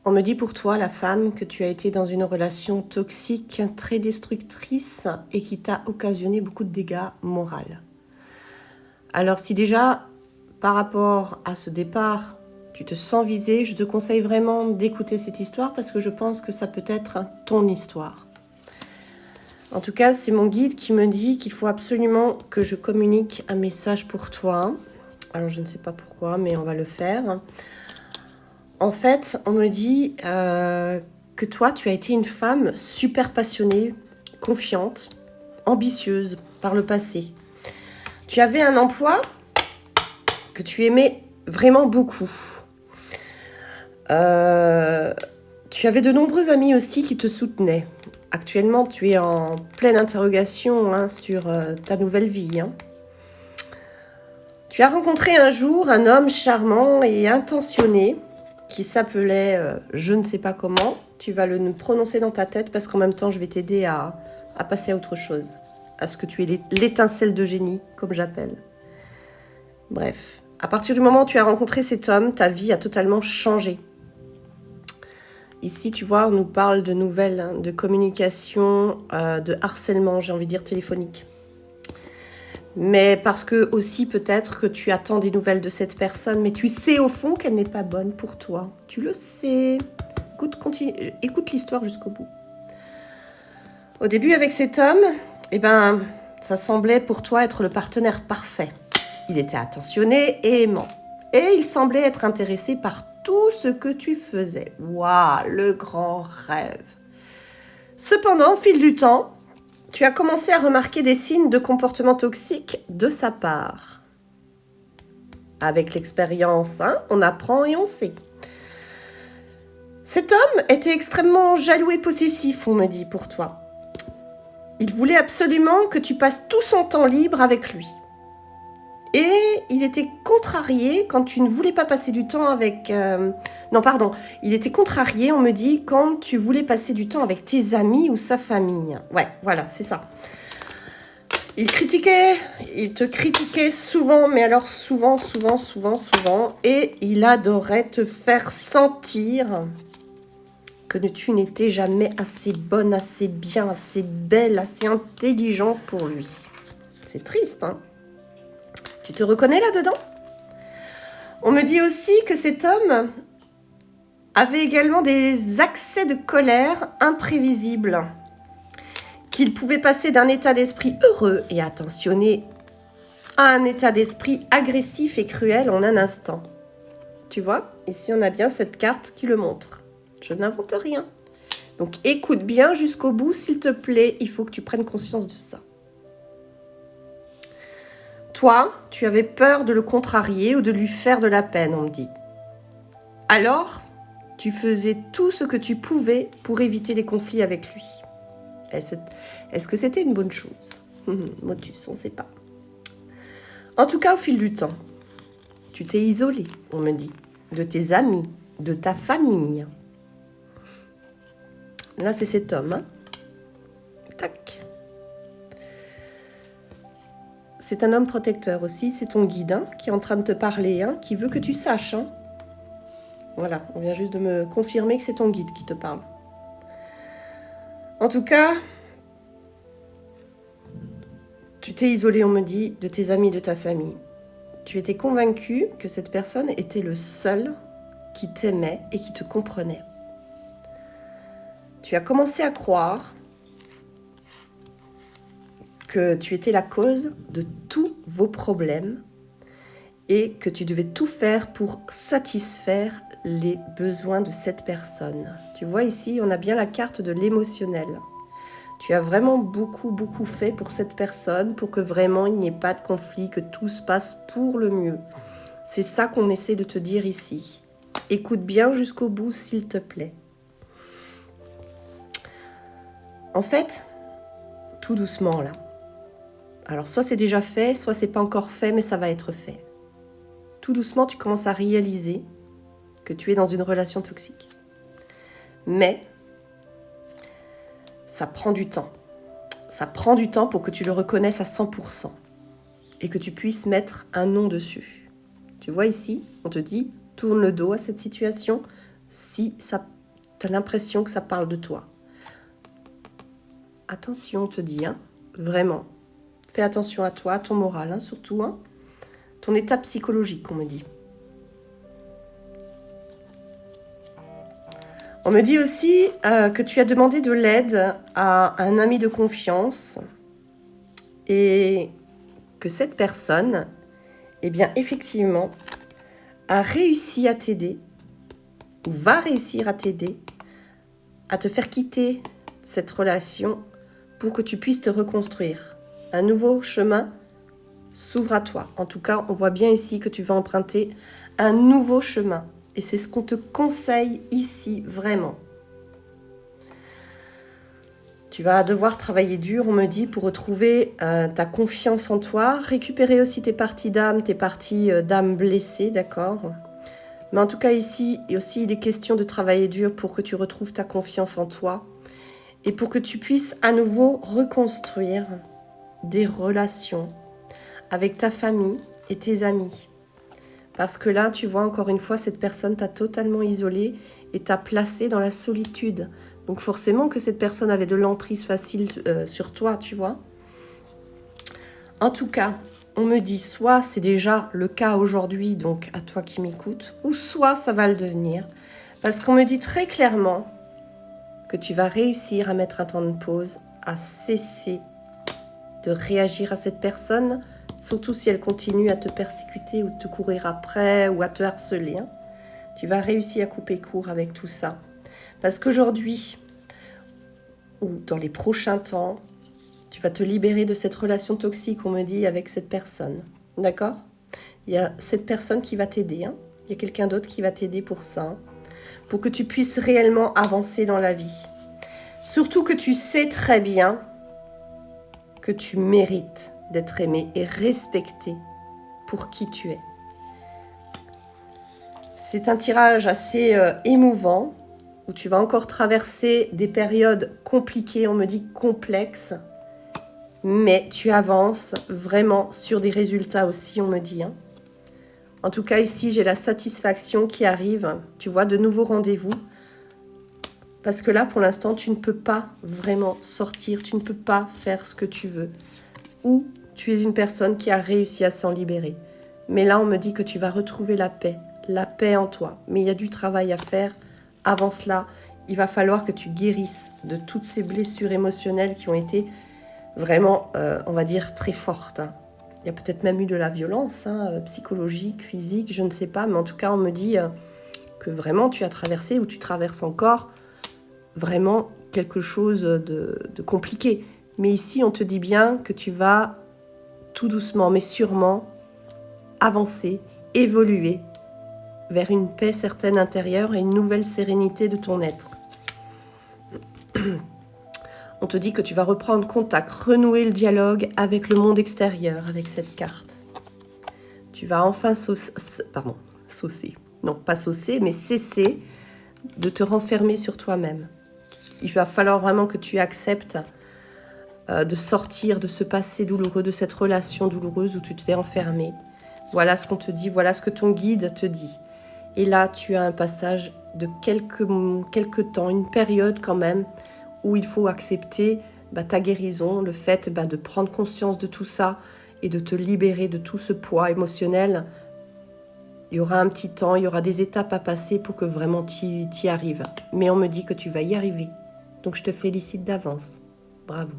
On me dit pour toi, la femme, que tu as été dans une relation toxique, très destructrice et qui t'a occasionné beaucoup de dégâts moraux. Alors si déjà, par rapport à ce départ, tu te sens visée, je te conseille vraiment d'écouter cette histoire parce que je pense que ça peut être ton histoire. En tout cas, c'est mon guide qui me dit qu'il faut absolument que je communique un message pour toi. Alors je ne sais pas pourquoi, mais on va le faire. En fait, on me dit que toi, tu as été une femme super passionnée, confiante, ambitieuse par le passé. Tu avais un emploi que tu aimais vraiment beaucoup. Tu avais de nombreux amis aussi qui te soutenaient. Actuellement, tu es en pleine interrogation sur ta nouvelle vie. Tu as rencontré un jour un homme charmant et intentionné qui s'appelait je ne sais pas comment. Tu vas le prononcer dans ta tête parce qu'en même temps, je vais t'aider à passer à autre chose. À ce que tu aies l'étincelle de génie, comme j'appelle. Bref, à partir du moment où tu as rencontré cet homme, ta vie a totalement changé. Ici, tu vois, on nous parle de nouvelles, de communication, de harcèlement, j'ai envie de dire téléphonique. Mais parce que aussi peut-être que tu attends des nouvelles de cette personne, mais tu sais au fond qu'elle n'est pas bonne pour toi. Tu le sais. Écoute l'histoire jusqu'au bout. Au début, avec cet homme, ça semblait pour toi être le partenaire parfait. Il était attentionné et aimant. Et il semblait être intéressé par tout ce que tu faisais. Waouh, le grand rêve. Cependant, au fil du temps, tu as commencé à remarquer des signes de comportement toxique de sa part. Avec l'expérience, on apprend et on sait. Cet homme était extrêmement jaloux et possessif, on me dit, pour toi. Il voulait absolument que tu passes tout son temps libre avec lui. Et il était contrarié quand tu ne voulais pas passer du temps avec... il était contrarié, on me dit, quand tu voulais passer du temps avec tes amis ou sa famille. Ouais, voilà, c'est ça. Il te critiquait souvent, mais alors souvent, et il adorait te faire sentir que tu n'étais jamais assez bonne, assez bien, assez belle, assez intelligente pour lui. C'est triste, hein? Tu te reconnais là-dedans? On me dit aussi que cet homme avait également des accès de colère imprévisibles, qu'il pouvait passer d'un état d'esprit heureux et attentionné à un état d'esprit agressif et cruel en un instant. Tu vois, ici on a bien cette carte qui le montre. Je n'invente rien. Donc écoute bien jusqu'au bout, s'il te plaît, il faut que tu prennes conscience de ça. Toi, tu avais peur de le contrarier ou de lui faire de la peine, on me dit. Alors, tu faisais tout ce que tu pouvais pour éviter les conflits avec lui. Est-ce que c'était une bonne chose? Motus, on ne sait pas. En tout cas, au fil du temps, tu t'es isolé, on me dit, de tes amis, de ta famille. Là, c'est cet homme. Tac. C'est un homme protecteur aussi, c'est ton guide qui est en train de te parler, qui veut que tu saches. Voilà, on vient juste de me confirmer que c'est ton guide qui te parle. En tout cas, tu t'es isolé, on me dit, de tes amis, de ta famille. Tu étais convaincu que cette personne était le seul qui t'aimait et qui te comprenait. Tu as commencé à croire que tu étais la cause de tous vos problèmes et que tu devais tout faire pour satisfaire les besoins de cette personne. Tu vois ici, on a bien la carte de l'émotionnel. Tu as vraiment beaucoup fait pour cette personne, pour que vraiment il n'y ait pas de conflit, que tout se passe pour le mieux. C'est ça qu'on essaie de te dire ici. Écoute bien jusqu'au bout, s'il te plaît. En fait, tout doucement là. Alors soit c'est déjà fait, soit c'est pas encore fait, mais ça va être fait. Tout doucement, tu commences à réaliser que tu es dans une relation toxique. Mais ça prend du temps. Ça prend du temps pour que tu le reconnaisses à 100% et que tu puisses mettre un nom dessus. Tu vois ici, on te dit, tourne le dos à cette situation, si tu as l'impression que ça parle de toi. Attention, on te dit, hein, vraiment. Fais attention à toi, à ton moral, hein, surtout. Hein, ton état psychologique, on me dit. On me dit aussi que tu as demandé de l'aide à un ami de confiance et que cette personne, eh bien, effectivement, a réussi à t'aider ou va réussir à t'aider à te faire quitter cette relation pour que tu puisses te reconstruire. Un nouveau chemin s'ouvre à toi. En tout cas, on voit bien ici que tu vas emprunter un nouveau chemin. Et c'est ce qu'on te conseille ici, vraiment. Tu vas devoir travailler dur, on me dit, pour retrouver ta confiance en toi, récupérer aussi tes parties d'âme blessées, d'accord ? Mais en tout cas, ici, il est question de travailler dur pour que tu retrouves ta confiance en toi et pour que tu puisses à nouveau reconstruire des relations avec ta famille et tes amis. Parce que là, tu vois, encore une fois, cette personne t'a totalement isolé et t'a placé dans la solitude. Donc forcément que cette personne avait de l'emprise facile sur toi, tu vois. En tout cas, on me dit, soit c'est déjà le cas aujourd'hui, donc à toi qui m'écoutes, ou soit ça va le devenir. Parce qu'on me dit très clairement que tu vas réussir à mettre un temps de pause, à cesser de réagir à cette personne, surtout si elle continue à te persécuter ou te courir après ou à te harceler. Hein. Tu vas réussir à couper court avec tout ça. Parce qu'aujourd'hui, ou dans les prochains temps, tu vas te libérer de cette relation toxique, on me dit, avec cette personne. D'accord ? Il y a cette personne qui va t'aider. Hein. Il y a quelqu'un d'autre qui va t'aider pour ça. Hein. Pour que tu puisses réellement avancer dans la vie. Surtout que tu sais très bien que tu mérites d'être aimé et respecté pour qui tu es. C'est un tirage assez émouvant, où tu vas encore traverser des périodes compliquées, on me dit complexes, mais tu avances vraiment sur des résultats aussi, on me dit. Hein. En tout cas, ici, j'ai la satisfaction qui arrive, tu vois, de nouveaux rendez-vous, parce que là, pour l'instant, tu ne peux pas vraiment sortir, tu ne peux pas faire ce que tu veux, ou tu es une personne qui a réussi à s'en libérer. Mais là, on me dit que tu vas retrouver la paix en toi, mais il y a du travail à faire. Avant cela, il va falloir que tu guérisses de toutes ces blessures émotionnelles qui ont été vraiment, on va dire, très fortes. Hein. Il y a peut-être même eu de la violence, hein, psychologique, physique, je ne sais pas. Mais en tout cas, on me dit que vraiment tu as traversé ou tu traverses encore vraiment quelque chose de compliqué. Mais ici, on te dit bien que tu vas tout doucement, mais sûrement, avancer, évoluer vers une paix certaine intérieure et une nouvelle sérénité de ton être. On te dit que tu vas reprendre contact, renouer le dialogue avec le monde extérieur, avec cette carte. Tu vas enfin saucer. Non, pas saucer, mais cesser de te renfermer sur toi-même. Il va falloir vraiment que tu acceptes de sortir de ce passé douloureux, de cette relation douloureuse où tu t'es enfermé. Voilà ce qu'on te dit, voilà ce que ton guide te dit. Et là, tu as un passage de quelques temps, une période quand même, où il faut accepter ta guérison, le fait de prendre conscience de tout ça et de te libérer de tout ce poids émotionnel. Il y aura un petit temps, il y aura des étapes à passer pour que vraiment tu y arrives. Mais on me dit que tu vas y arriver. Donc je te félicite d'avance. Bravo.